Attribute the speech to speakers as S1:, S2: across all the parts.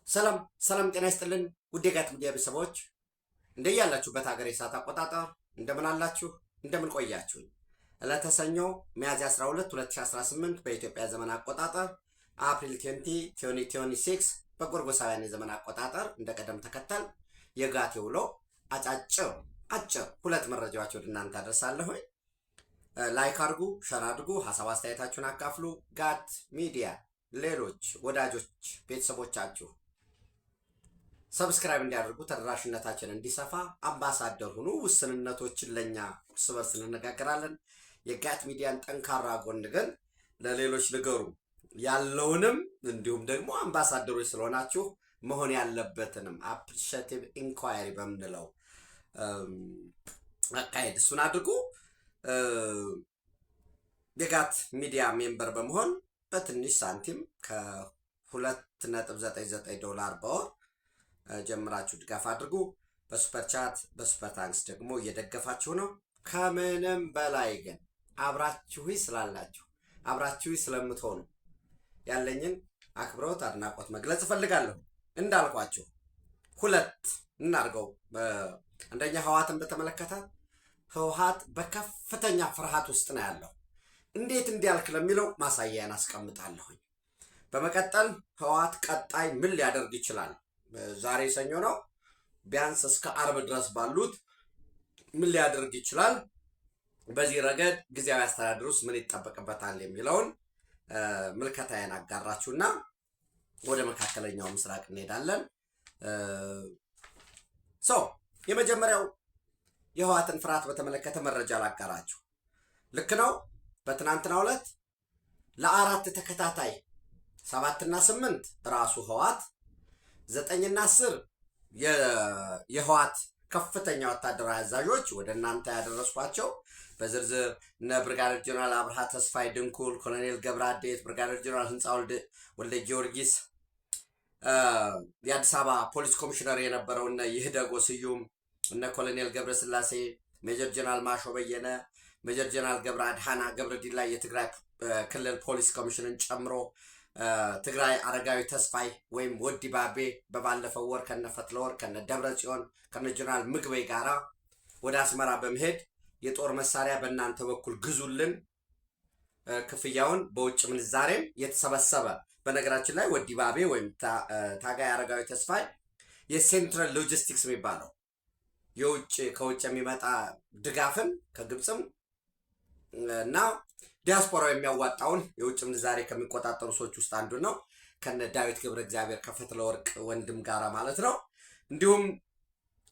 S1: ሰላም ሰላም ጤና ይስጥልን ውድ የጋት ሚዲያ ቤተሰቦች እንደያላችሁበት ሀገር የሰዓት አቆጣጠር እንደምን አላችሁ እንደምን ቆያችሁኝ። ዕለተ ሰኞ ሚያዝያ 12 2018 በኢትዮጵያ ዘመን አቆጣጠር አፕሪል 20 2026 በጎርጎሳውያን የዘመን አቆጣጠር እንደ ቀደም ተከተል የጋት ውሎ አጭር ሁለት መረጃዎች ወደ እናንተ አደርሳለሁ። ላይክ አድርጉ፣ ሸር አድርጉ፣ ሀሳብ አስተያየታችሁን አካፍሉ። ጋት ሚዲያ ሌሎች ወዳጆች ቤተሰቦቻችሁ ሰብስክራይብ እንዲያደርጉ ተደራሽነታችን እንዲሰፋ አምባሳደር ሁኑ። ውስንነቶችን ለኛ እርስ በርስ እንነጋገራለን። የጋት ሚዲያን ጠንካራ ጎን ግን ለሌሎች ንገሩ። ያለውንም እንዲሁም ደግሞ አምባሳደሮች ስለሆናችሁ መሆን ያለበትንም አፕሪሺየቲቭ ኢንኳየሪ በምንለው አካሄድ እሱን አድርጉ። የጋት ሚዲያ ሜምበር በመሆን በትንሽ ሳንቲም ከ$2.99 በወር ጀምራችሁ ድጋፍ አድርጉ። በሱፐር ቻት በሱፐር ታንክስ ደግሞ እየደገፋችሁ ነው። ከምንም በላይ ግን አብራችሁ ስላላችሁ አብራችሁ ስለምትሆኑ ያለኝን አክብሮት አድናቆት መግለጽ እፈልጋለሁ። እንዳልኳችሁ ሁለት እናርገው። አንደኛ ህወሓትን በተመለከተ ህወሓት በከፍተኛ ፍርሃት ውስጥ ነው ያለው። እንዴት እንዲያልክ ለሚለው ማሳያን አስቀምጣለሁኝ። በመቀጠል ህወሓት ቀጣይ ምን ሊያደርግ ይችላል? ዛሬ ሰኞ ነው። ቢያንስ እስከ አርብ ድረስ ባሉት ምን ሊያደርግ ይችላል? በዚህ ረገድ ጊዜያዊ አስተዳደር ውስጥ ምን ይጠበቅበታል የሚለውን ምልከታዬን አጋራችሁና ወደ መካከለኛው ምስራቅ እንሄዳለን። የመጀመሪያው የህወሓትን ፍርሃት በተመለከተ መረጃ ላጋራችሁ። ልክ ነው። በትናንትናው ዕለት ለአራት ተከታታይ 7 እና 8 ራሱ ህወሓት 9 እና 10 የህወሓት ከፍተኛ ወታደራዊ አዛዦች ወደ እናንተ ያደረስኳቸው በዝርዝር እነ ብርጋዴር ጀነራል አብርሃ ተስፋይ ድንኩል፣ ኮሎኔል ገብረ አዴት፣ ብርጋዴር ጀነራል ህንፃ ወልደ ጊዮርጊስ፣ የአዲስ አበባ ፖሊስ ኮሚሽነር የነበረው እነ ይህደጎ ስዩም፣ እነ ኮሎኔል ገብረ ስላሴ፣ ሜጀር ጀነራል ማሾ በየነ፣ ሜጀር ጀነራል ገብረ አድሃና ገብረ ዲላ የትግራይ ክልል ፖሊስ ኮሚሽንን ጨምሮ ትግራይ አረጋዊ ተስፋይ ወይም ወዲ ባቤ በባለፈው ወር ከነ ፈትለወርቅ ከነ ደብረ ጽዮን ከነ ጀነራል ምግበይ ጋራ ወደ አስመራ በመሄድ የጦር መሳሪያ በእናንተ በኩል ግዙልን፣ ክፍያውን በውጭ ምንዛሬም የተሰበሰበ። በነገራችን ላይ ወዲ ባቤ ወይም ታጋይ አረጋዊ ተስፋይ የሴንትራል ሎጂስቲክስ የሚባለው ከውጭ የሚመጣ ድጋፍን ከግብፅም እና ዲያስፖራው የሚያዋጣውን የውጭ ምንዛሬ ከሚቆጣጠሩ ሰዎች ውስጥ አንዱ ነው። ከነ ዳዊት ገብረ እግዚአብሔር ከፈትለወርቅ ወንድም ጋራ ማለት ነው። እንዲሁም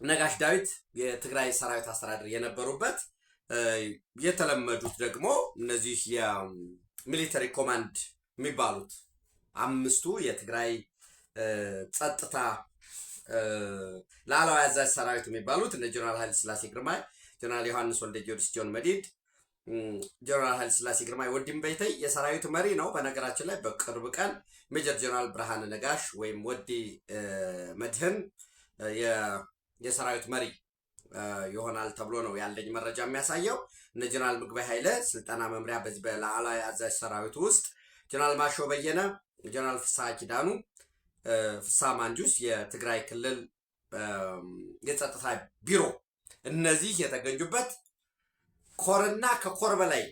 S1: ነጋሽ ዳዊት የትግራይ ሰራዊት አስተዳደር የነበሩበት የተለመዱት ደግሞ እነዚህ የሚሊተሪ ኮማንድ የሚባሉት 5ቱ የትግራይ ጸጥታ ላዕላዊ አዛዥ ሰራዊት የሚባሉት እነ ጀነራል ኃይለ ሥላሴ ግርማይ፣ ጀነራል ዮሐንስ ወልደ ጊዮርጊስ ጆን መዲድ፣ ጀነራል ኃይለ ሥላሴ ግርማይ ወዲም በይተይ የሰራዊቱ መሪ ነው። በነገራችን ላይ በቅርብ ቀን ሜጀር ጀነራል ብርሃነ ነጋሽ ወይም ወዲ መድህን የሰራዊት መሪ ይሆናል ተብሎ ነው ያለኝ መረጃ የሚያሳየው። እነ ጀነራል ምግበይ ኃይለ ስልጠና መምሪያ በዚህ በላዕላዊ አዛዥ ሰራዊት ውስጥ፣ ጀነራል ማሾ በየነ፣ ጀነራል ፍስሐ ኪዳኑ፣ ፍስሐ ማንጁስ የትግራይ ክልል የጸጥታ ቢሮ እነዚህ የተገኙበት ኮርና ከኮር በላይ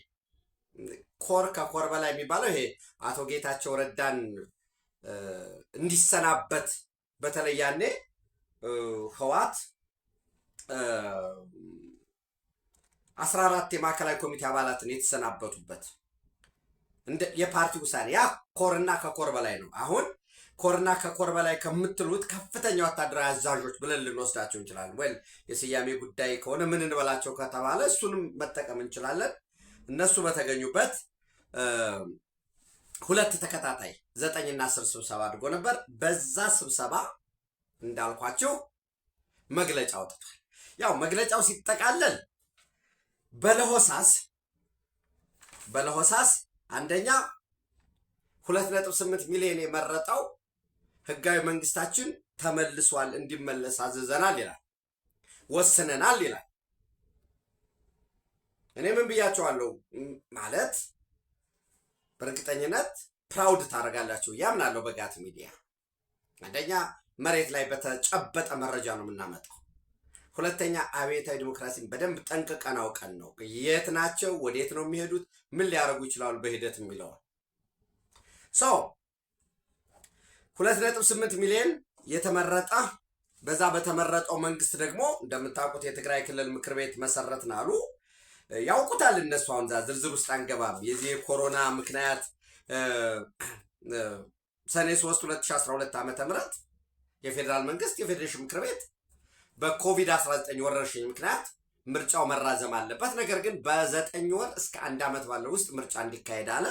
S1: ከኮር በላይ የሚባለው ይሄ አቶ ጌታቸው ረዳን እንዲሰናበት በተለይ ያኔ ህወሓት 14 የማዕከላዊ ኮሚቴ አባላትን የተሰናበቱበት የፓርቲ ውሳኔ ያ ኮርና ከኮር በላይ ነው። አሁን ኮርና ከኮር በላይ ከምትሉት ከፍተኛ ወታደራዊ አዛዦች ብለን ልንወስዳቸው እንችላለን። ወይ የስያሜ ጉዳይ ከሆነ ምን እንበላቸው ከተባለ እሱንም መጠቀም እንችላለን። እነሱ በተገኙበት 2 ተከታታይ 9 እና 10 ስብሰባ አድርጎ ነበር። በዛ ስብሰባ እንዳልኳቸው መግለጫ አውጥቷል። ያው መግለጫው ሲጠቃለል በለሆሳስ አንደኛ 2.8 ሚሊዮን የመረጠው ህጋዊ መንግስታችን ተመልሷል፣ እንዲመለስ አዘዘናል ይላል፣ ወስነናል ይላል። እኔ ምን ብያቸዋለሁ ማለት በእርግጠኝነት ፕራውድ ታደርጋላችሁ ያምናለሁ። በጋት ሚዲያ አንደኛ መሬት ላይ በተጨበጠ መረጃ ነው የምናመጣው። ሁለተኛ አብዮታዊ ዲሞክራሲን በደንብ ጠንቅቀን አውቀን ነው የት ናቸው፣ ወዴት ነው የሚሄዱት፣ ምን ሊያደርጉ ይችላሉ በሂደት የሚለው ሰው 2.8 ሚሊዮን የተመረጠ በዛ በተመረጠው መንግስት ደግሞ እንደምታውቁት የትግራይ ክልል ምክር ቤት መሰረትን አሉ። ያውቁታል እነሱ። አሁን ዝርዝር ውስጥ አንገባም። የዚህ የኮሮና ምክንያት ሰኔ 3 2012 ዓ.ም የፌዴራል መንግስት የፌዴሬሽን ምክር ቤት በኮቪድ-19 ወረርሽኝ ምክንያት ምርጫው መራዘም አለበት፣ ነገር ግን በ9 ወር እስከ 1 ዓመት ባለው ውስጥ ምርጫ እንዲካሄድ አለ።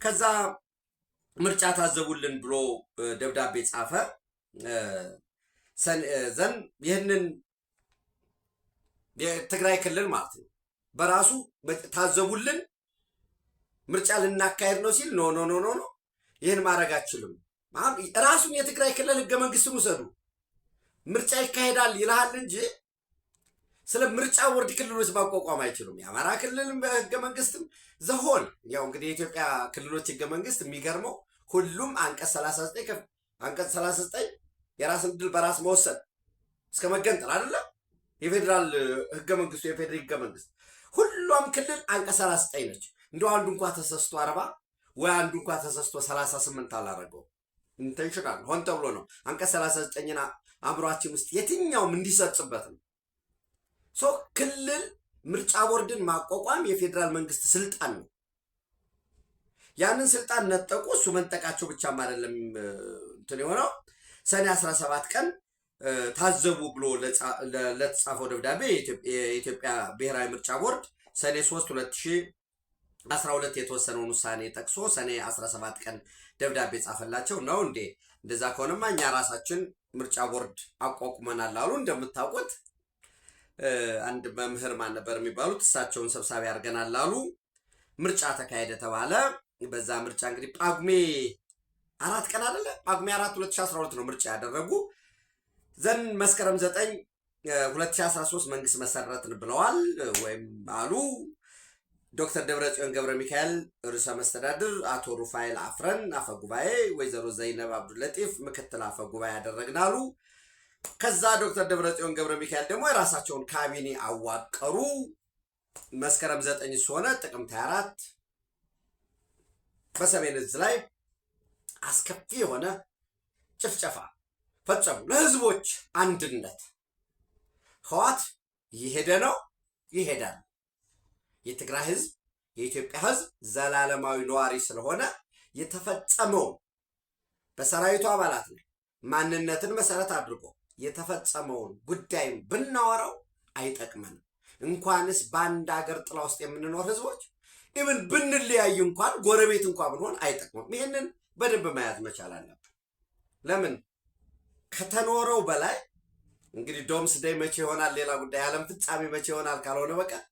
S1: ከዛ ምርጫ ታዘቡልን ብሎ ደብዳቤ ጻፈ። ዘን ይህንን የትግራይ ክልል ማለት ነው በራሱ ታዘቡልን ምርጫ ልናካሄድ ነው ሲል ኖ ኖ ኖ ኖ ይህን ማድረግ አችልም። ራሱን የትግራይ ክልል ህገ መንግስትን ውሰዱ ምርጫ ይካሄዳል ይልሃል እንጂ ስለ ምርጫ ቦርድ ክልሎች ማቋቋም አይችሉም። የአማራ ክልል ህገ መንግስትም ዘሆን ያው እንግዲህ የኢትዮጵያ ክልሎች ህገ መንግስት የሚገርመው ሁሉም አንቀጽ 39 የራስን ዕድል በራስ መወሰን እስከ መገንጠል አይደለ? የፌዴራል ህገ መንግስቱ የፌዴራል ህገ መንግስት ሁሉም ክልል አንቀጽ 39 ነች። እንደው አንዱ እንኳን ተሰስቶ 40 ወይ አንዱ እንኳን ተሰስቶ 38 አላረገው ኢንቴንሽናል ሆን ተብሎ ነው አንቀጽ 39ና አእምሯችን ውስጥ የትኛውም እንዲሰርጽበት ነው። ክልል ምርጫ ቦርድን ማቋቋም የፌዴራል መንግስት ስልጣን ነው። ያንን ስልጣን ነጠቁ። እሱ መንጠቃቸው ብቻም አይደለም እንትን የሆነው ሰኔ 17 ቀን ታዘቡ ብሎ ለተጻፈው ደብዳቤ የኢትዮጵያ ብሔራዊ ምርጫ ቦርድ ሰኔ 3 2012 የተወሰነውን ውሳኔ ጠቅሶ ሰኔ 17 ቀን ደብዳቤ ጻፈላቸው። ነው እንዴ? እንደዛ ከሆነማ እኛ ራሳችን ምርጫ ቦርድ አቋቁመናል አሉ። እንደምታውቁት አንድ መምህር ማን ነበር የሚባሉት እሳቸውን ሰብሳቢ አድርገናል አሉ። ምርጫ ተካሄደ ተባለ። በዛ ምርጫ እንግዲህ ጳጉሜ 4 ቀን አይደለ? ጳጉሜ 4 2012 ነው ምርጫ ያደረጉ። ዘን መስከረም 9 2013 መንግስት መሰረትን ብለዋል ወይም አሉ። ዶክተር ደብረጽዮን ገብረ ሚካኤል ርዕሰ መስተዳድር፣ አቶ ሩፋኤል አፍረን አፈ ጉባኤ፣ ወይዘሮ ዘይነብ አብዱልለጢፍ ምክትል አፈ ጉባኤ ያደረግናሉ። ከዛ ዶክተር ደብረጽዮን ገብረ ሚካኤል ደግሞ የራሳቸውን ካቢኔ አዋቀሩ። መስከረም 9 ሆነ። ጥቅምት 24 በሰሜን ዕዝ ላይ አስከፊ የሆነ ጭፍጨፋ ፈጸሙ። ለህዝቦች አንድነት ህወሓት እየሄደ ነው፣ ይሄዳል። የትግራይ ህዝብ የኢትዮጵያ ህዝብ ዘላለማዊ ነዋሪ ስለሆነ የተፈጸመው በሰራዊቱ አባላት ላይ ማንነትን መሰረት አድርጎ የተፈጸመውን ጉዳይም ብናወራው አይጠቅመንም። እንኳንስ በአንድ ሀገር ጥላ ውስጥ የምንኖር ህዝቦች ኢቭን ብንለያይ እንኳን ጎረቤት እንኳን ብንሆን አይጠቅመም። ይህንን በደንብ መያዝ መቻል አለብን። ለምን ከተኖረው በላይ እንግዲህ ዶምስ ዴይ መቼ ይሆናል ሌላ ጉዳይ፣ ዓለም ፍጻሜ መቼ ይሆናል ካልሆነ በቀር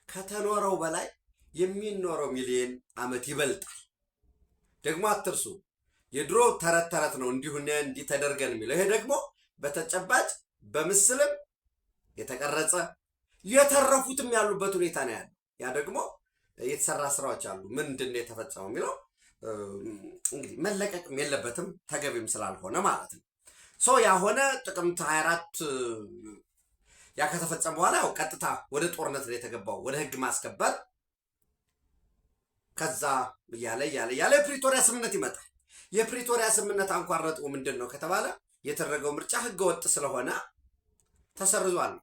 S1: ከተኖረው በላይ የሚኖረው ሚሊዮን ዓመት ይበልጣል። ደግሞ አትርሱ፣ የድሮ ተረት ተረት ነው እንዲህ ተደርገን የሚለው። ይሄ ደግሞ በተጨባጭ በምስልም የተቀረጸ የተረፉትም ያሉበት ሁኔታ ነው ያለው። ያ ደግሞ የተሰራ ስራዎች አሉ። ምንድን የተፈጸመው የሚለው እንግዲህ መለቀቅም የለበትም ተገቢም ስላልሆነ ማለት ነው። ያሆነ ጥቅምት 24 ያ ከተፈጸመ በኋላ ያው ቀጥታ ወደ ጦርነት ነው የተገባው፣ ወደ ህግ ማስከበር። ከዛ እያለ የፕሪቶሪያ ስምምነት ይመጣል። የፕሪቶሪያ ስምምነት አንኳር ነጥቡ ምንድን ነው ከተባለ የተደረገው ምርጫ ህገ ወጥ ስለሆነ ተሰርዟል።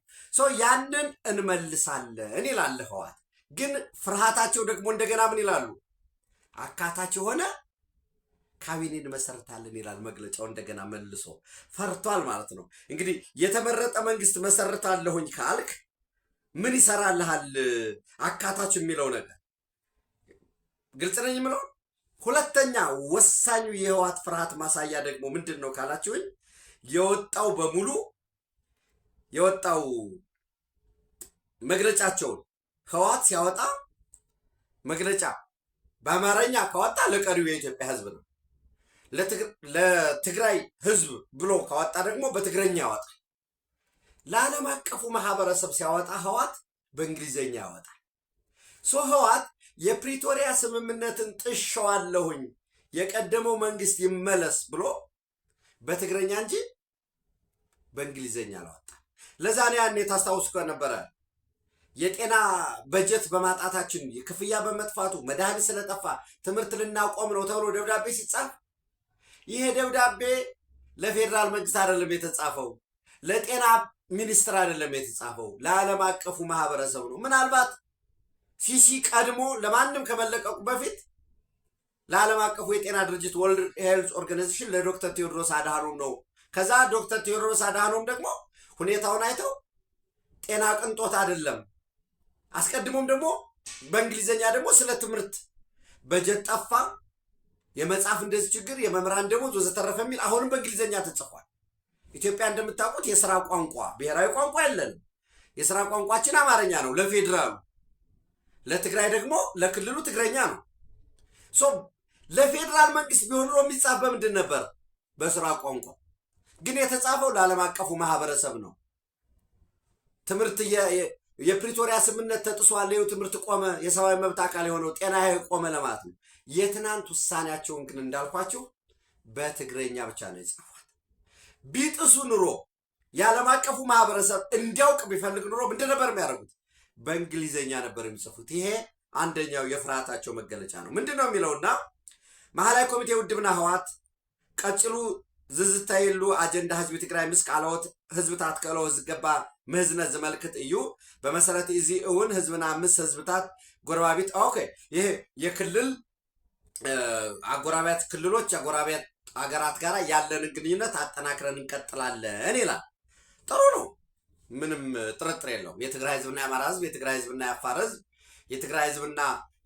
S1: ያንን እንመልሳለን ይላል ህወሓት። ግን ፍርሃታቸው ደግሞ እንደገና ምን ይላሉ? አካታች የሆነ ካቢኔ እንመሰርታለን ይላል መግለጫው። እንደገና መልሶ ፈርቷል ማለት ነው። እንግዲህ የተመረጠ መንግስት መሰርታለሁኝ ካልክ ምን ይሰራልሃል? አካታች የሚለው ነገር ግልጽ ነኝ የምለው። ሁለተኛ ወሳኙ የህወሓት ፍርሃት ማሳያ ደግሞ ምንድን ነው ካላችሁኝ፣ የወጣው መግለጫቸውን ህወሓት ሲያወጣ መግለጫ በአማርኛ ካወጣ ለቀሪው የኢትዮጵያ ህዝብ ነው። ለትግራይ ህዝብ ብሎ ካወጣ ደግሞ በትግረኛ ያወጣል። ለዓለም አቀፉ ማህበረሰብ ሲያወጣ ህወሓት በእንግሊዘኛ ያወጣል። ህወሓት የፕሪቶሪያ ስምምነትን ጥሸዋለሁኝ የቀደመው መንግስት ይመለስ ብሎ በትግረኛ እንጂ በእንግሊዘኛ አላወጣ። ለዛኔ ያኔ ታስታውሱ ከነበረ የጤና በጀት በማጣታችን የክፍያ በመጥፋቱ መድኃኒት ስለጠፋ ትምህርት ልናቆም ነው ተብሎ ደብዳቤ ሲጻፍ ይሄ ደብዳቤ ለፌዴራል መንግስት አይደለም የተጻፈው፣ ለጤና ሚኒስትር አይደለም የተጻፈው፣ ለዓለም አቀፉ ማህበረሰብ ነው። ምናልባት ሲሲ ቀድሞ ለማንም ከመለቀቁ በፊት ለዓለም አቀፉ የጤና ድርጅት ወርልድ ሄልዝ ኦርጋናይዜሽን ለዶክተር ቴዎድሮስ አድሃኖም ነው። ከዛ ዶክተር ቴዎድሮስ አድሃኖም ደግሞ ሁኔታውን አይተው ጤና ቅንጦት አይደለም፣ አስቀድሞም ደግሞ በእንግሊዘኛ ደግሞ ስለ ትምህርት በጀት ጠፋ፣ የመጽሐፍ እንደዚህ ችግር፣ የመምህራን ደሞዝ ወዘተረፈ የሚል አሁንም በእንግሊዘኛ ተጽፏል። ኢትዮጵያ እንደምታውቁት የሥራ ቋንቋ ብሔራዊ ቋንቋ የለንም። የሥራ ቋንቋችን አማርኛ ነው ለፌዴራሉ፣ ለትግራይ ደግሞ ለክልሉ ትግረኛ ነው። ለፌዴራል መንግስት ቢሆን ኖሮ የሚጻፍ በምንድን ነበር? በሥራ ቋንቋ። ግን የተጻፈው ለዓለም አቀፉ ማህበረሰብ ነው። ትምህርት የፕሪቶሪያ ስምምነት ተጥሷል፣ ይኸው ትምህርት ቆመ፣ የሰብአዊ መብት አካል የሆነው ጤና ቆመ ለማለት ነው። የትናንት ውሳኔያቸውን ግን እንዳልኳቸው በትግረኛ ብቻ ነው የጻፏት። ቢጥሱ ኑሮ የዓለም አቀፉ ማህበረሰብ እንዲያውቅ ቢፈልግ ኑሮ ምንድን ነበር የሚያደርጉት? በእንግሊዘኛ ነበር የሚጽፉት። ይሄ አንደኛው የፍርሃታቸው መገለጫ ነው። ምንድን ነው የሚለውና ማዕከላዊ ኮሚቴ ውድብና ህወሓት ቀጭሉ ዝዝተይሉ አጀንዳ ህዝቢ ትግራይ ምስ ቃለወት ህዝብታት ከለው ዝገባ ምህዝነት ዝመልክት እዩ በመሰረት እዚ እውን ህዝብና ምስ ህዝብታት ጎረባቢት ኦኬ ይሄ የክልል አጎራባት ክልሎች አጎራባት አገራት ጋር ያለንን ግንኙነት አጠናክረን እንቀጥላለን ይላል። ጥሩ ነው፣ ምንም ጥርጥር የለውም። የትግራይ ህዝብና የአማራ ህዝብ፣ የትግራይ ህዝብና የአፋር ህዝብ፣ የትግራይ ህዝብና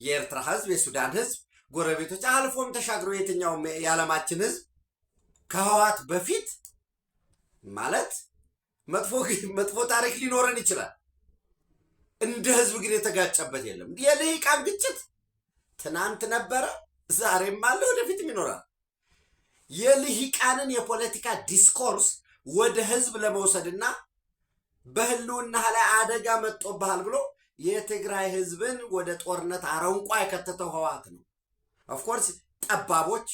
S1: የኤርትራ ህዝብ፣ የሱዳን ህዝብ ጎረቤቶች፣ አልፎም ተሻግሮ የትኛው የዓለማችን ህዝብ ከህወሓት በፊት ማለት መጥፎ ታሪክ ሊኖረን ይችላል። እንደ ህዝብ ግን የተጋጨበት የለም። የልሂቃን ግጭት ትናንት ነበረ፣ ዛሬም አለ፣ ወደፊትም ይኖራል። የልሂቃንን የፖለቲካ ዲስኮርስ ወደ ህዝብ ለመውሰድና በህልውና ላይ አደጋ መጥቶብሃል ብሎ የትግራይ ህዝብን ወደ ጦርነት አረንቋ የከተተው ህወሓት ነው። ኦፍኮርስ ጠባቦች፣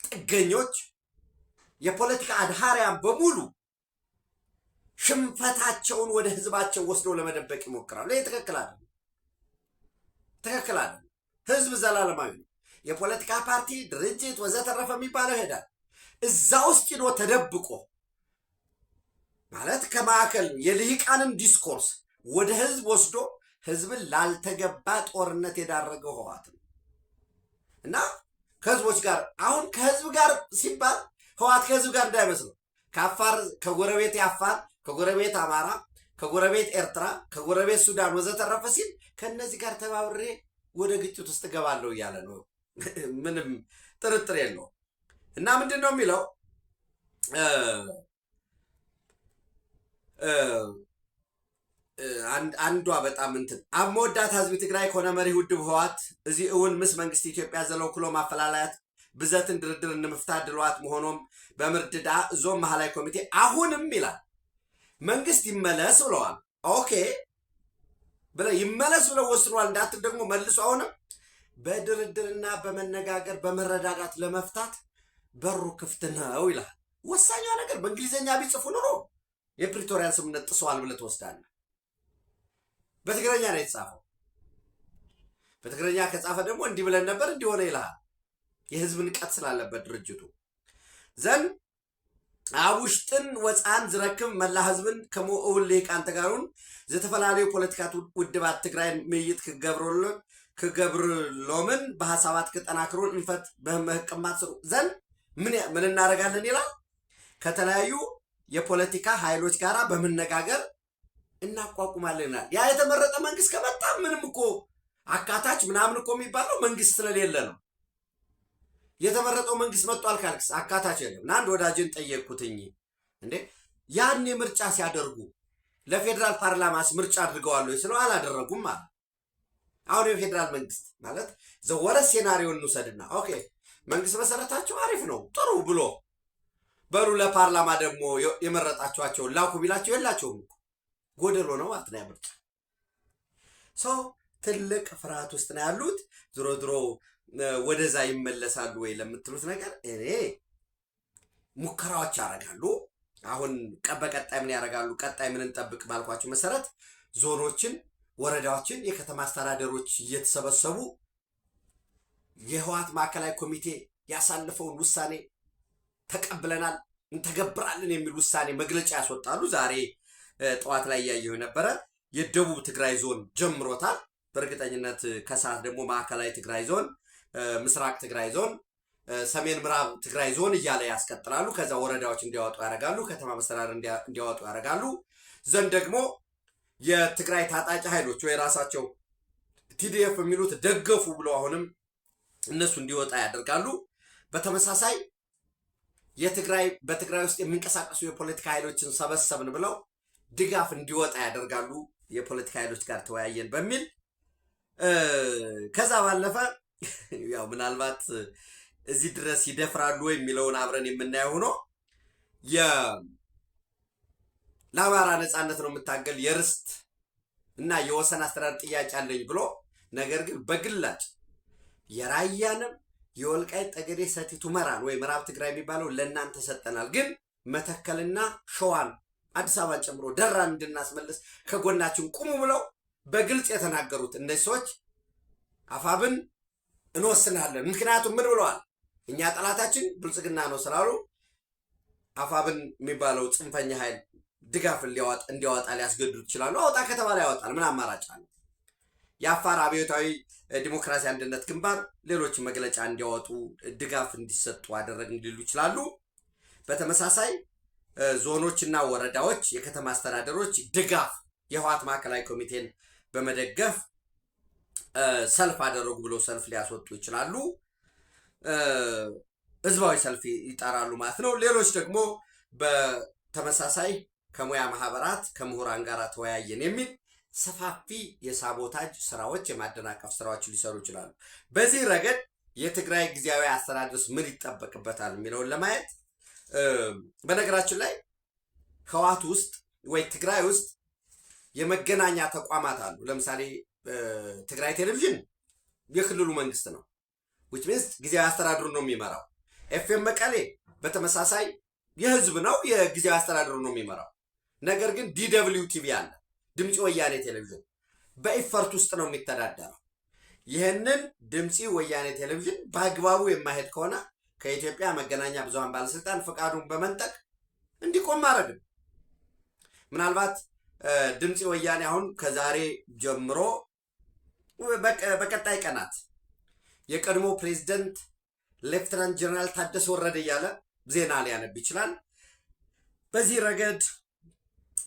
S1: ጥገኞች፣ የፖለቲካ አድሃሪያን በሙሉ ሽንፈታቸውን ወደ ህዝባቸው ወስደው ለመደበቅ ይሞክራሉ። ይህ ትክክል አይደለም፣ ትክክል አይደለም። ህዝብ ዘላለማዊ ነው። የፖለቲካ ፓርቲ ድርጅት ወዘተረፈ የሚባለው ይሄዳል። እዛ ውስጥ ሄዶ ተደብቆ ማለት ከማዕከል የልሂቃንን ዲስኮርስ ወደ ህዝብ ወስዶ ህዝብን ላልተገባ ጦርነት የዳረገው ህወሓት ነው እና ከህዝቦች ጋር አሁን ከህዝብ ጋር ሲባል ህወሓት ከህዝብ ጋር እንዳይመስለው ከአፋር ከጎረቤት አፋር ከጎረቤት አማራ ከጎረቤት ኤርትራ ከጎረቤት ሱዳን ወዘተረፈ ሲል ከነዚህ ጋር ተባብሬ ወደ ግጭት ውስጥ ገባለሁ እያለ ነው። ምንም ጥርጥር የለውም። እና ምንድን ነው የሚለው አንዷ በጣም እንትን ኣብ መወዳት ህዝቢ ትግራይ ኮነ መሪ ውድብ ህወሓት እዚ እውን ምስ መንግስቲ ኢትዮጵያ ዘለው ክሎ ማፈላለያት ብዘትን ድርድር ንምፍታት ድልዋት መሆኖም በምርድዳ እዞም ማዕከላዊ ኮሚቴ አሁንም ይላል መንግስት ይመለስ ብለዋል። ኦኬ ብለ ይመለስ ብለው ወስኗል እንዳትል ደግሞ መልሶ አሁንም በድርድርና በመነጋገር በመረዳዳት ለመፍታት በሩ ክፍት ነው ይላል። ወሳኛ ነገር በእንግሊዘኛ ቢጽፉ ኑሮ የፕሪቶሪያን ስምምነት ጥሰዋል ብለህ ትወስዳለህ። በትግረኛ ነው የተጻፈው። በትግረኛ ከጻፈ ደግሞ እንዲህ ብለን ነበር እንዲሆነ ይላል። የህዝብ ንቀት ስላለበት ድርጅቱ ዘን አውሽጥን ወፃን ዝረክብ መላ ህዝብን ከመኡል ሊቃን ተጋሩን ዘተፈላለዩ ፖለቲካት ውድባት ትግራይን ምይት ክገብርሎምን በሐሳባት ከጠናክሩን እንፈት በመህቀማት ዘን ምን እናደርጋለን ይላል። ከተለያዩ የፖለቲካ ኃይሎች ጋር በመነጋገር እናቋቁማለን ይላል። ያ የተመረጠ መንግስት ከመጣ ምንም እኮ አካታች ምናምን እኮ የሚባለው መንግስት ስለሌለ ነው። የተመረጠው መንግስት መጥቷል ካልክስ አካታች የለም። አንድ ወዳጅን ጠየቅኩትኝ እንዴ ያን ምርጫ ሲያደርጉ ለፌዴራል ፓርላማስ ምርጫ አድርገዋል ወይ ስለው አላደረጉም ማለት። አሁን የፌዴራል መንግስት ማለት ዘወረ ሴናሪዮ እንውሰድና ኦኬ መንግስት መሰረታቸው አሪፍ ነው ጥሩ ብሎ በሩ ለፓርላማ ደግሞ የመረጣቸዋቸው ላኩ ቢላቸው የላቸውም እኮ ጎደሎ ነው ማለት ነው ምርጫ። ሰው ትልቅ ፍርሃት ውስጥ ነው ያሉት። ድሮ ወደዛ ይመለሳሉ ወይ ለምትሉት ነገር እኔ ሙከራዎች ያደርጋሉ። አሁን በቀጣይ ምን ያደርጋሉ? ቀጣይ ምን እንጠብቅ ባልኳችሁ መሰረት ዞኖችን፣ ወረዳዎችን፣ የከተማ አስተዳደሮች እየተሰበሰቡ የህወሓት ማዕከላዊ ኮሚቴ ያሳለፈውን ውሳኔ ተቀብለናል እንተገብራለን የሚል ውሳኔ መግለጫ ያስወጣሉ። ዛሬ ጠዋት ላይ እያየሁ ነበረ። የደቡብ ትግራይ ዞን ጀምሮታል። በእርግጠኝነት ከሰዓት ደግሞ ማዕከላዊ ትግራይ ዞን፣ ምስራቅ ትግራይ ዞን፣ ሰሜን ምዕራብ ትግራይ ዞን እያለ ያስቀጥላሉ። ከዛ ወረዳዎች እንዲያወጡ ያደርጋሉ። ከተማ መስተዳደር እንዲያወጡ ያደርጋሉ። ዘንድ ደግሞ የትግራይ ታጣቂ ኃይሎች ወይ ራሳቸው ቲዲኤፍ የሚሉት ደገፉ ብለው አሁንም እነሱ እንዲወጣ ያደርጋሉ። በተመሳሳይ በትግራይ ውስጥ የሚንቀሳቀሱ የፖለቲካ ኃይሎችን ሰበሰብን ብለው ድጋፍ እንዲወጣ ያደርጋሉ። የፖለቲካ ኃይሎች ጋር ተወያየን በሚል ከዛ ባለፈ ያው ምናልባት እዚህ ድረስ ይደፍራሉ የሚለውን አብረን የምናየው ሆኖ ለአማራ ነጻነት ነው የምታገል የርስት እና የወሰን አስተዳደር ጥያቄ አለኝ ብሎ ነገር ግን በግላጭ የራያንም የወልቃይት ጠገዴ ሰቲት ሁመራን ወይ ምዕራብ ትግራይ የሚባለው ለእናንተ ሰጠናል፣ ግን መተከልና ሸዋን አዲስ አበባን ጨምሮ ደራን እንድናስመልስ ከጎናችን ቁሙ ብለው በግልጽ የተናገሩት እነዚህ ሰዎች አፋብን እንወስናለን። ምክንያቱም ምን ብለዋል? እኛ ጠላታችን ብልጽግና ነው ስላሉ አፋብን የሚባለው ጽንፈኛ ኃይል ድጋፍ እንዲያወጣ ሊያስገድዱ ይችላሉ። አውጣ ከተባለ ያወጣል። ምን አማራጭ አለ? የአፋር አብዮታዊ ዲሞክራሲ አንድነት ግንባር ሌሎች መግለጫ እንዲያወጡ ድጋፍ እንዲሰጡ አደረግን ሊሉ ይችላሉ። በተመሳሳይ ዞኖችና ወረዳዎች፣ የከተማ አስተዳደሮች ድጋፍ የህወሓት ማዕከላዊ ኮሚቴን በመደገፍ ሰልፍ አደረጉ ብለው ሰልፍ ሊያስወጡ ይችላሉ። ህዝባዊ ሰልፍ ይጠራሉ ማለት ነው። ሌሎች ደግሞ በተመሳሳይ ከሙያ ማህበራት ከምሁራን ጋር ተወያየን የሚል ሰፋፊ የሳቦታጅ ስራዎች፣ የማደናቀፍ ስራዎች ሊሰሩ ይችላሉ። በዚህ ረገድ የትግራይ ጊዜያዊ አስተዳደርስ ምን ይጠበቅበታል የሚለውን ለማየት በነገራችን ላይ ህወሓት ውስጥ ወይ ትግራይ ውስጥ የመገናኛ ተቋማት አሉ። ለምሳሌ ትግራይ ቴሌቪዥን የክልሉ መንግስት ነው፣ which means ጊዜያዊ አስተዳደሩ ነው የሚመራው። ኤፍኤም መቀሌ በተመሳሳይ የህዝብ ነው፣ የጊዜያዊ አስተዳደሩ ነው የሚመራው። ነገር ግን ዲደብሊው ቲቪ አለ፣ ድምፂ ወያኔ ቴሌቪዥን በኢፈርት ውስጥ ነው የሚተዳደረው። ይህንን ድምፂ ወያኔ ቴሌቪዥን በአግባቡ የማይሄድ ከሆነ ከኢትዮጵያ መገናኛ ብዙሃን ባለስልጣን ፈቃዱን በመንጠቅ እንዲቆም ማድረግ ነው። ምናልባት ድምፂ ወያኔ አሁን ከዛሬ ጀምሮ በቀጣይ ቀናት የቀድሞ ፕሬዝደንት ሌፍትናንት ጀነራል ታደሰ ወረደ እያለ ዜና ሊያነብ ይችላል። በዚህ ረገድ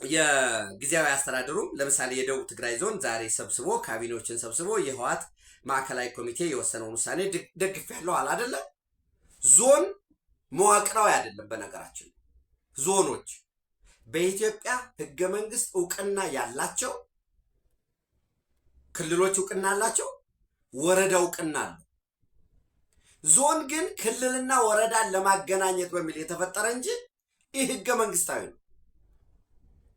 S1: የጊዜያዊ አስተዳደሩም ለምሳሌ የደቡብ ትግራይ ዞን ዛሬ ሰብስቦ ካቢኔዎችን ሰብስቦ የህወሓት ማዕከላዊ ኮሚቴ የወሰነውን ውሳኔ ደግፌያለሁ አለ አይደለ? ዞን መዋቅራዊ አይደለም። በነገራችን ዞኖች በኢትዮጵያ ህገ መንግስት እውቅና ያላቸው፣ ክልሎች እውቅና አላቸው፣ ወረዳ እውቅና አለው። ዞን ግን ክልልና ወረዳን ለማገናኘት በሚል የተፈጠረ እንጂ ይህ ህገ መንግስታዊ ነው።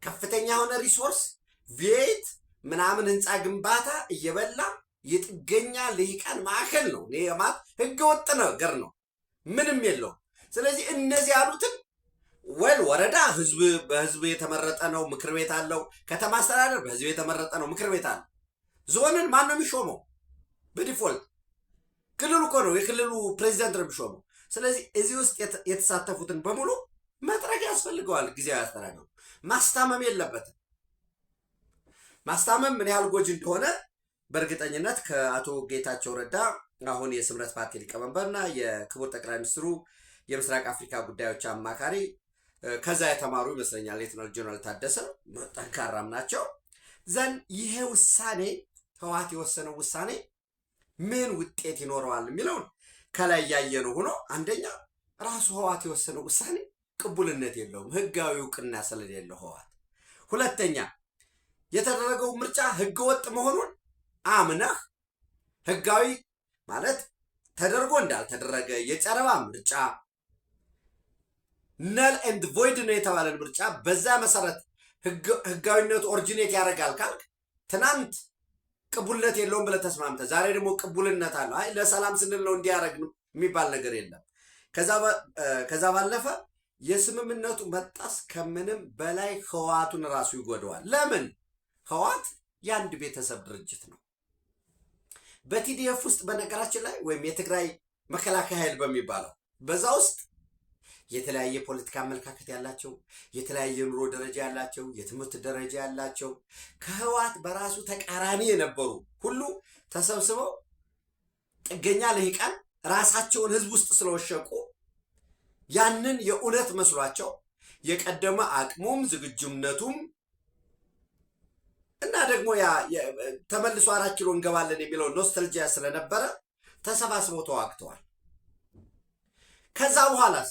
S1: ከፍተኛ የሆነ ሪሶርስ ቤት ምናምን ህንፃ ግንባታ እየበላ የጥገኛ ልሂቃን ማዕከል ነው። ማለት ህገ ወጥ ነገር ነው፣ ምንም የለውም። ስለዚህ እነዚህ ያሉትን ወረዳ በህዝብ የተመረጠ ነው፣ ምክር ቤት አለው። ከተማ አስተዳደር በህዝብ የተመረጠ ነው፣ ምክር ቤት አለው። ዞንን ማን ነው የሚሾመው? በዲፎልት ክልሉ እኮ ነው፣ የክልሉ ፕሬዚዳንት ነው የሚሾመው። ስለዚህ እዚህ ውስጥ የተሳተፉትን በሙሉ መጥረግ ያስፈልገዋል። ጊዜያዊ አስተዳደሩ ማስታመም የለበትም። ማስታመም ምን ያህል ጎጂ እንደሆነ በእርግጠኝነት ከአቶ ጌታቸው ረዳ አሁን የስምረት ፓርቲ ሊቀመንበርና የክቡር ጠቅላይ ሚኒስትሩ የምስራቅ አፍሪካ ጉዳዮች አማካሪ ከዛ የተማሩ ይመስለኛል። ሌተናል ጀነራል ታደሰ ጠንካራም ናቸው። ዘንድ ይሄ ውሳኔ ህወሓት የወሰነው ውሳኔ ምን ውጤት ይኖረዋል የሚለውን ከላይ ያየነው ሆኖ፣ አንደኛ ራሱ ህወሓት የወሰነው ውሳኔ ቅቡልነት የለውም፣ ህጋዊ እውቅና ስለሌለው ህወሓት። ሁለተኛ የተደረገው ምርጫ ህገወጥ መሆኑን አምነህ ህጋዊ ማለት ተደርጎ እንዳልተደረገ የጨረባ ምርጫ ነል ኤንድ ቮይድ ነው የተባለን ምርጫ በዛ መሰረት ህጋዊነቱ ኦሪጂኔት ያደርጋል ካልክ ትናንት ቅቡልነት የለውም ብለህ ተስማምተህ ዛሬ ደግሞ ቅቡልነት አለው፣ አይ ለሰላም ስንል ነው እንዲያደርግ የሚባል ነገር የለም። ከዛ ባለፈ የስምምነቱ መጣስ ከምንም በላይ ህወሓቱን ራሱ ይጎዳዋል። ለምን? ህወሓት የአንድ ቤተሰብ ድርጅት ነው። በቲዲኤፍ ውስጥ በነገራችን ላይ ወይም የትግራይ መከላከያ ኃይል በሚባለው በዛ ውስጥ የተለያየ ፖለቲካ አመለካከት ያላቸው፣ የተለያየ ኑሮ ደረጃ ያላቸው፣ የትምህርት ደረጃ ያላቸው ከህወሓት በራሱ ተቃራኒ የነበሩ ሁሉ ተሰብስበው ጥገኛ ልሂቃን ራሳቸውን ህዝብ ውስጥ ስለወሸቁ ያንን የእውነት መስሏቸው የቀደመ አቅሙም ዝግጁነቱም እና ደግሞ ያ ተመልሶ 4 ኪሎ እንገባለን የሚለው ኖስታልጂያ ስለነበረ ተሰባስበው ተዋግተዋል። ከዛ በኋላስ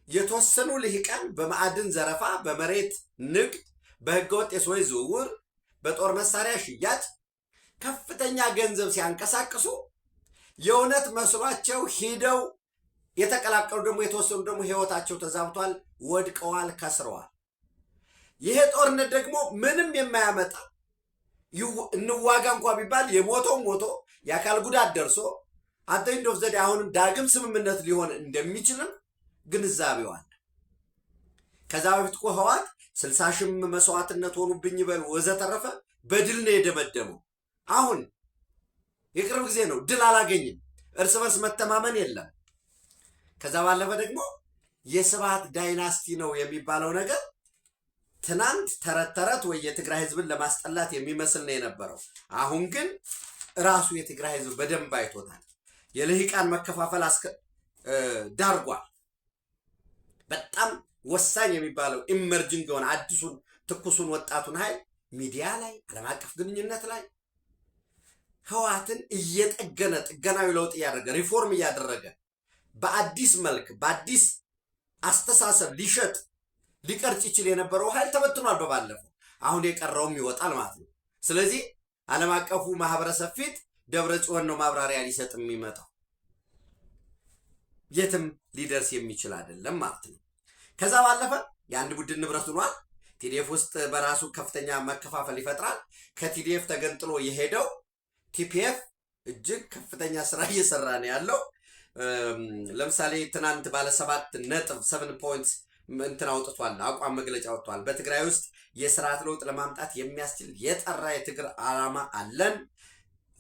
S1: የተወሰኑ ልሂቃን በማዕድን ዘረፋ፣ በመሬት ንግድ፣ በህገወጥ የሰዎች ዝውውር፣ በጦር መሳሪያ ሽያጭ ከፍተኛ ገንዘብ ሲያንቀሳቅሱ የእውነት መስሏቸው ሂደው የተቀላቀሉ ደግሞ የተወሰኑ ደግሞ ህይወታቸው ተዛብቷል፣ ወድቀዋል፣ ከስረዋል። ይሄ ጦርነት ደግሞ ምንም የማያመጣ እንዋጋ እንኳ ቢባል የሞተው ሞቶ የአካል ጉዳት ደርሶ አደኝ ዶፍ ዘዴ አሁንም ዳግም ስምምነት ሊሆን እንደሚችልም ግንዛቤው አለ። ከዛ በፊት እኮ ህወሓት 60 ሺህ መስዋዕትነት ሆኑብኝ ይበል ወዘተረፈ በድል ነው የደመደመው። አሁን የቅርብ ጊዜ ነው፣ ድል አላገኝም፣ እርስ በርስ መተማመን የለም። ከዛ ባለፈ ደግሞ የስብሃት ዳይናስቲ ነው የሚባለው ነገር ትናንት ተረት ተረት ወይ የትግራይ ህዝብን ለማስጠላት የሚመስል ነው የነበረው። አሁን ግን ራሱ የትግራይ ህዝብ በደንብ አይቶታል። የልሂቃን መከፋፈል ዳርጓል። በጣም ወሳኝ የሚባለው ኢመርጂንግ የሆነ አዲሱን ትኩሱን ወጣቱን ኃይል ሚዲያ ላይ ዓለም አቀፍ ግንኙነት ላይ ህወሓትን እየጠገነ ጥገናዊ ለውጥ እያደረገ ሪፎርም እያደረገ በአዲስ መልክ በአዲስ አስተሳሰብ ሊቀርጽ ይችል የነበረው ኃይል ተበትኗል በባለፈው። አሁን የቀረውም ይወጣል ማለት ነው። ስለዚህ ዓለም አቀፉ ማህበረሰብ ፊት ደብረጽዮን ነው ማብራሪያ ሊሰጥ የሚመጣው። የትም ሊደርስ የሚችል አይደለም ማለት ነው። ከዛ ባለፈ የአንድ ቡድን ንብረት ሆኗል። ቲዲኤፍ ውስጥ በራሱ ከፍተኛ መከፋፈል ይፈጥራል። ከቲዲኤፍ ተገንጥሎ የሄደው ቲፒኤፍ እጅግ ከፍተኛ ስራ እየሰራ ነው ያለው። ለምሳሌ ትናንት ባለ 7 ፖይንትስ እንትን አውጥቷል፣ አቋም መግለጫ አውጥቷል። በትግራይ ውስጥ የስርዓት ለውጥ ለማምጣት የሚያስችል የጠራ የትግል ዓላማ አለን።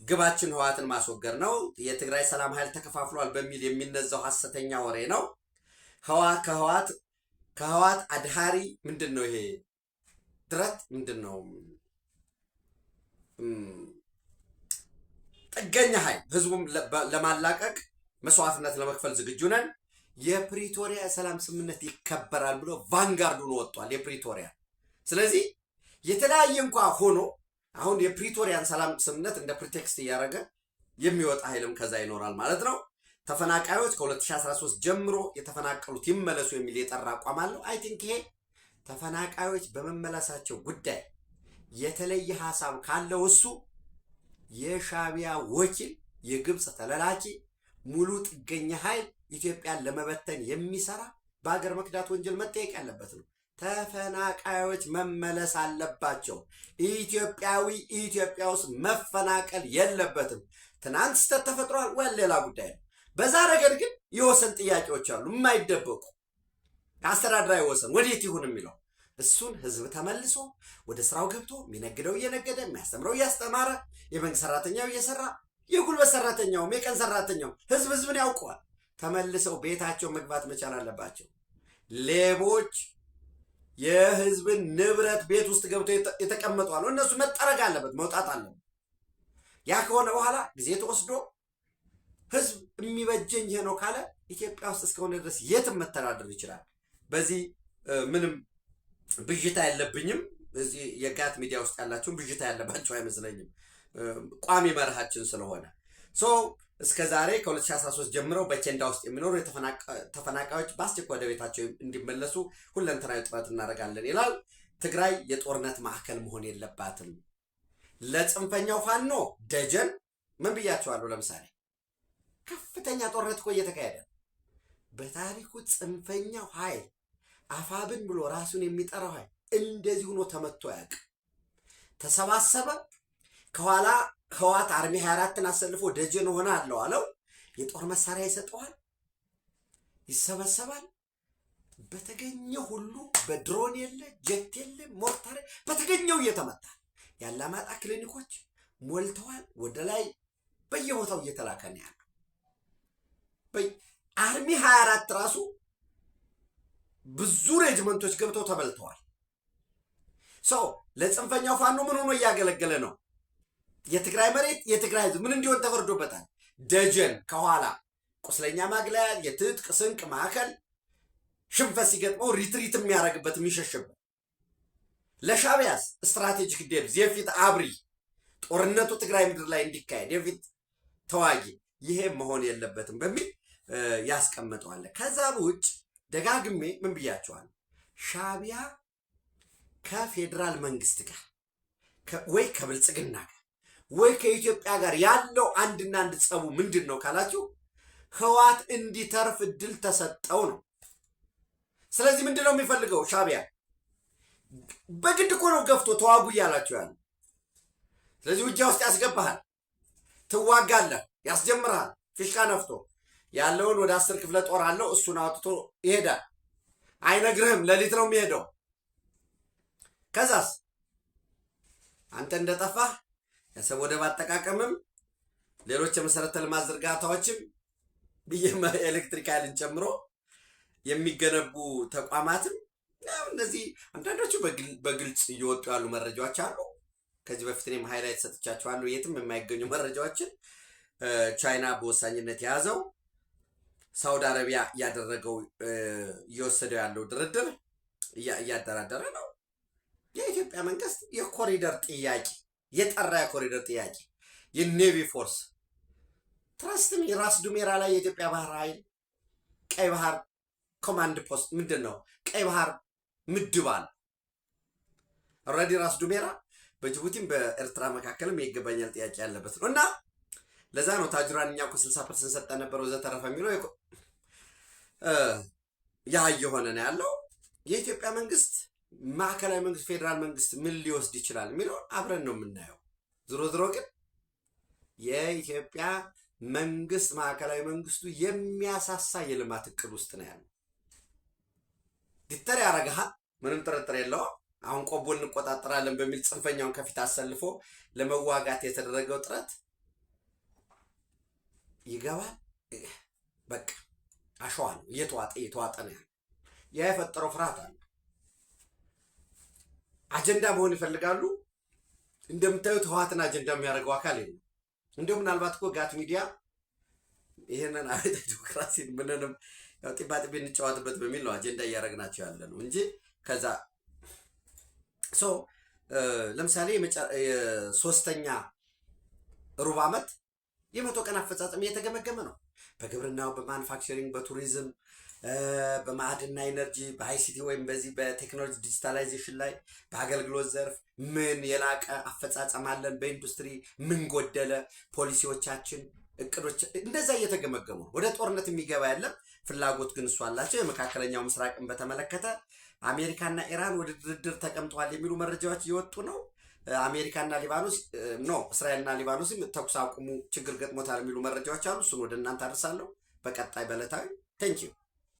S1: ግባችን ህወሓትን ማስወገድ ነው። የትግራይ ሰላም ኃይል ተከፋፍሏል በሚል የሚነዛው ሐሰተኛ ወሬ ነው። ከህወሓት አድሃሪ ምንድን ነው ይሄ ድረት ምንድን ነው ጥገኛ ኃይል ህዝቡም ለማላቀቅ መስዋዕትነት ለመክፈል ዝግጁ ነን። የፕሪቶሪያ ሰላም ስምምነት ይከበራል ብሎ ቫንጋርዱን ወጥቷል የፕሪቶሪያ። ስለዚህ የተለያየ እንኳ ሆኖ አሁን የፕሪቶሪያን ሰላም ስምምነት እንደ ፕሪቴክስት እያደረገ የሚወጣ ኃይልም ከዛ ይኖራል ማለት ነው። ተፈናቃዮች ከ2013 ጀምሮ የተፈናቀሉት ይመለሱ የሚል የጠራ አቋም አለው። አይ ቲንክ ይሄ ተፈናቃዮች በመመለሳቸው ጉዳይ የተለየ ሐሳብ ካለው እሱ የሻዕቢያ ወኪል የግብፅ ተለላኪ ሙሉ ጥገኛ ኃይል ኢትዮጵያን ለመበተን የሚሰራ በሀገር መክዳት ወንጀል መጠየቅ ያለበት ነው። ተፈናቃዮች መመለስ አለባቸው። ኢትዮጵያዊ ኢትዮጵያ ውስጥ መፈናቀል የለበትም። ትናንት ስህተት ተፈጥሯል ወይ ሌላ ጉዳይ ነው። በዛ ረገድ ግን የወሰን ጥያቄዎች አሉ የማይደበቁ። አስተዳደራዊ ወሰን ወዴት ይሁን የሚለው እሱን ህዝብ ተመልሶ ወደ ስራው ገብቶ የሚነግደው እየነገደ የሚያስተምረው እያስተማረ የመንግስት ሰራተኛው እየሰራ የጉልበት ሰራተኛውም የቀን ሰራተኛው ህዝብን ያውቀዋል። ተመልሰው ቤታቸው መግባት መቻል አለባቸው። ሌቦች የህዝብን ንብረት ቤት ውስጥ ገብተው የተቀመጡ አሉ። እነሱ መጠረግ አለበት፣ መውጣት አለበት። ያ ከሆነ በኋላ ጊዜ ተወስዶ ህዝብ የሚበጀኝ ይሄ ነው ካለ ኢትዮጵያ ውስጥ እስከሆነ ድረስ የትም መተዳደር ይችላል። በዚህ ምንም ብዥታ የለብኝም። እዚህ የጋት ሚዲያ ውስጥ ያላችሁም ብዥታ ያለባቸው አይመስለኝም። ቋሚ መርሃችን ስለሆነ እስከ ዛሬ ከ2013 ጀምረው በኬንዳ ውስጥ የሚኖሩ ተፈናቃዮች በአስቸኳይ ወደ ቤታቸው እንዲመለሱ ሁለንተናዊ ጥረት እናደርጋለን ይላል። ትግራይ የጦርነት ማዕከል መሆን የለባትም። ለጽንፈኛው ፋኖ ደጀን ምን ብያቸዋለሁ? ለምሳሌ ከፍተኛ ጦርነት እኮ እየተካሄደ በታሪኩ ጽንፈኛው ኃይል አፋብን ብሎ ራሱን የሚጠራው ኃይል እንደዚህ ሆኖ ተመቶ ያውቅ። ተሰባሰበ። ከኋላ ህወሓት አርሚ 24ን አሰልፎ ደጀን ሆነ አለው። የጦር መሳሪያ ይሰጠዋል፣ ይሰበሰባል። በተገኘው ሁሉ በድሮን የለ ጀት የለ ሞርታር በተገኘው እየተመታ ያላማጣ ክሊኒኮች ሞልተዋል። ወደ ላይ በየቦታው እየተላከ ነው ያለው። አርሚ 24 ራሱ ብዙ ሬጅመንቶች ገብተው ተበልተዋል። ሰው ለጽንፈኛው ፋኖ ምን ሆኖ እያገለገለ ነው? የትግራይ መሬት የትግራይ ህዝብ ምን እንዲሆን ተፈርዶበታል? ደጀን ከኋላ ቁስለኛ ማግለያ የትጥቅ ስንቅ ማዕከል ሽንፈት ሲገጥመው ሪትሪት የሚያደርግበት የሚሸሽበት ለሻቢያስ ስትራቴጂክ ዴብዝ የፊት አብሪ ጦርነቱ ትግራይ ምድር ላይ እንዲካሄድ የፊት ተዋጊ ይሄ መሆን የለበትም በሚል ያስቀምጠዋል። ከዛ ውጭ ደጋግሜ ምን ብያቸዋል? ሻቢያ ከፌዴራል መንግስት ጋር ወይ ከብልጽግና ጋር ወይ ከኢትዮጵያ ጋር ያለው አንድና አንድ ጸቡ ምንድን ነው ካላችሁ ህዋት እንዲተርፍ እድል ተሰጠው ነው። ስለዚህ ምንድን ነው የሚፈልገው ሻቢያ? በግድ እኮ ነው ገፍቶ ተዋጉ እያላችሁ ያለ። ስለዚህ ውጊያ ውስጥ ያስገባሃል፣ ትዋጋለህ፣ ያስጀምርሃል። ፊሽካ ነፍቶ ያለውን ወደ 10 ክፍለ ጦር አለው እሱን አውጥቶ ይሄዳል። አይነግርህም፣ ሌሊት ነው የሚሄደው። ከዛስ አንተ እንደጠፋህ የሰው ወደብ አጠቃቀምም ሌሎች የመሰረተ ልማት ዝርጋታዎችም ኤሌክትሪክ ኃይልን ጨምሮ የሚገነቡ ተቋማትም እነዚህ አንዳንዶቹ በግልጽ እየወጡ ያሉ መረጃዎች አሉ። ከዚህ በፊት እኔም ሃይላይት ሰጥቻቸዋለሁ። የትም የማይገኙ መረጃዎችን ቻይና በወሳኝነት የያዘው ሳውዲ አረቢያ እያደረገው እየወሰደው ያለው ድርድር እያደራደረ ነው። የኢትዮጵያ መንግስት የኮሪደር ጥያቄ የጠራ የኮሪደር ጥያቄ የኔቪ ፎርስ ትረስትም የራስ ዱሜራ ላይ የኢትዮጵያ ባህር ኃይል ቀይ ባህር ኮማንድ ፖስት ምንድን ነው ቀይ ባህር ምድብ አለ። ኦልሬዲ ራስ ዱሜራ በጅቡቲም በኤርትራ መካከልም የይገባኛል ጥያቄ ያለበት ነው እና ለዛ ነው ታጅራን እኛ እኮ 60% ሰጠን ነበር ወዘተረፈ የሚለው ያ እየሆነ ነው ያለው። የኢትዮጵያ መንግስት ማዕከላዊ መንግስት ፌዴራል መንግስት ምን ሊወስድ ይችላል የሚለው አብረን ነው የምናየው። ዝሮ ግን የኢትዮጵያ መንግስት ማዕከላዊ መንግስቱ የሚያሳሳ የልማት እቅድ ውስጥ ነው ያለው። ዲተር ያረጋሃል፣ ምንም ጥርጥር የለውም። አሁን ቆቦ እንቆጣጠራለን በሚል ጽንፈኛውን ከፊት አሰልፎ ለመዋጋት የተደረገው ጥረት ይገባል። በቃ አሸዋ ነው፣ እየተዋጠ ነው ያለው። ያ የፈጠረው ፍርሃት አለ። አጀንዳ መሆን ይፈልጋሉ። እንደምታዩት ህዋትን አጀንዳ የሚያደርገው አካል የለም። እንዲሁም ምናልባት እኮ ጋት ሚዲያ ይሄንን አቤት ዲሞክራሲን ምንንም ያው ጢባጢቤ እንጫወትበት በሚል ነው አጀንዳ እያደረግናቸው ያለ ነው እንጂ ከዛ ለምሳሌ የሶስተኛ ሩብ ዓመት የ100 ቀን አፈጻጸም እየተገመገመ ነው። በግብርናው፣ በማኑፋክቸሪንግ፣ በቱሪዝም፣ በማዕድና ኢነርጂ፣ በአይሲቲ ወይም በዚህ በቴክኖሎጂ ዲጂታላይዜሽን ላይ በአገልግሎት ዘርፍ ምን የላቀ አፈጻጸም አለን፣ በኢንዱስትሪ ምን ጎደለ፣ ፖሊሲዎቻችን፣ እቅዶች እንደዛ እየተገመገሙ ነው። ወደ ጦርነት የሚገባ ያለም ፍላጎት ግን እሱ አላቸው። የመካከለኛው ምስራቅን በተመለከተ አሜሪካና ኢራን ወደ ድርድር ተቀምጠዋል የሚሉ መረጃዎች እየወጡ ነው። አሜሪካና ሊባኖስ እስራኤልና ሊባኖስም ተኩስ አቁሙ ችግር ገጥሞታል የሚሉ መረጃዎች አሉ። እሱን ወደ እናንተ አድርሳለሁ በቀጣይ በዕለታዊ። ቴንኪው